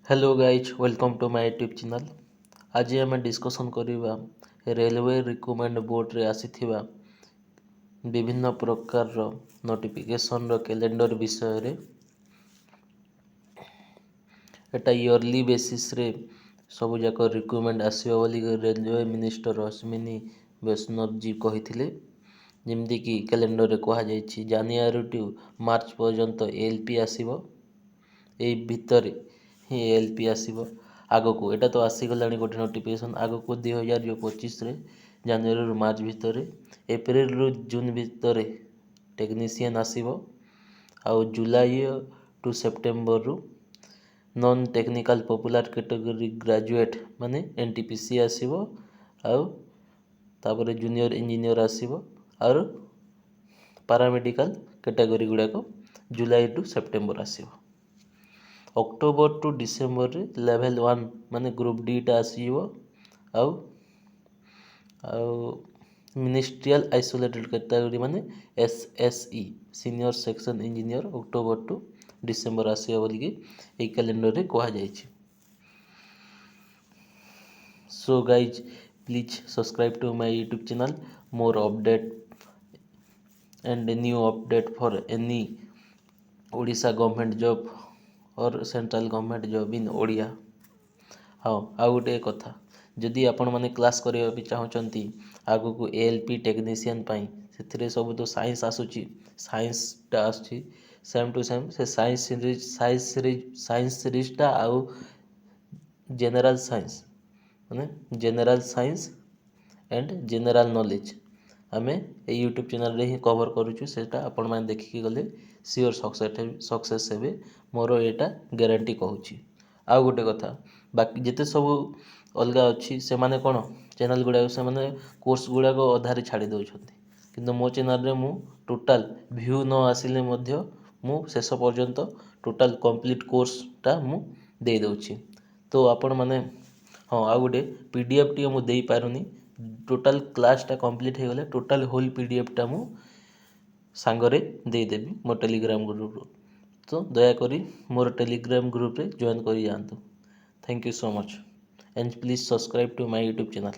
Hello guys welcome to my YouTube channel. आज आम discussion करवा रेलवे रिक्रुटमेंट बोर्ड रे आसीथिबा विभिन्न प्रकार नोटिफिकेशन रो कैलेंडर विषय रे। एटा इयरली बेसिस रे सब जाक रिक्रुटमेंट आसीबो बोली रेलवे मिनिस्टर अश्विनी वैष्णव जी कहिथिले। जेमती कि कैलेंडर रे कहा जायछि जनवरी टू मार्च पर्यंत एलपी आसीबो। ए भितर ही एलपी आसीबो आगको एटा तो आसीगलानी गोटे नोटिफिकेशन आगको 2025 रे जनवरी रु मार्च भितर एप्रिल रु जून भितर टेक्नीशियन आसीबो। आउ जुलाई टू सेप्टेम्बर रु non technical popular category graduate माने एनटीपीसी आसीबो। आउ तापर जूनियर इंजीनियर आसीबो और पैरामेडिकल कैटेगरी गुड़ाक जुलाई टू सेप्टेम्बर आसीबो। अक्टोबर टू डिसेम्बर रे लेवल 1 माने ग्रुप डी टा आसीबो। आउ मिनिस्ट्रियल आइसोलेटेड कैटेगरी माने SSE senior section engineer October to December आसीबो बोली कि ए कैलेंडर रे कहा जायछि। So guys please subscribe to my YouTube channel more update and new update for any Odisha government job और central government job in Odia. हाँ आउ गोटे कथा जदि आपण माने क्लास करिया भी चाहउचंती आगु को एएलपी टेक्नीशियन पाई सेथिरे सब तो साइंस आसुची साइंस टा आसुची सेम टू सेम से साइंस सीरीज टा आउ जनरल साइंस माने general science and general knowledge आमे ए यूट्यूब चैनल रे ही कवर करूछु। सेटा आपण माने देखि गले सियोर सक्सेस हेबे मोर एटा गारंटी कहूची। आउ गोटे कथा बाकी जिते सब अलगा अच्छी से माने कोन चैनल गुड़ा से माने कोर्स गुड़ा को अधारे छाड़ी दउछंती किंतु मो चैनल रे मु टोटल व्यू न आसिले मध्य मु शेष पर्यंत टोटल कंप्लीट कोर्स टा मु दे दउची। तो आपण माने हाँ आउ गोटे पीडीएफ टी मु देई पारुनी टोटल क्लास टा कंप्लीट हे गले टोटल होल पीडीएफ टा मु सांगरे दे देबी मो टेलीग्राम ग्रुप रो। तो दया करी मोर टेलीग्राम ग्रुप रे जॉइन करी जानतु। Thank you so much and please subscribe to my YouTube channel.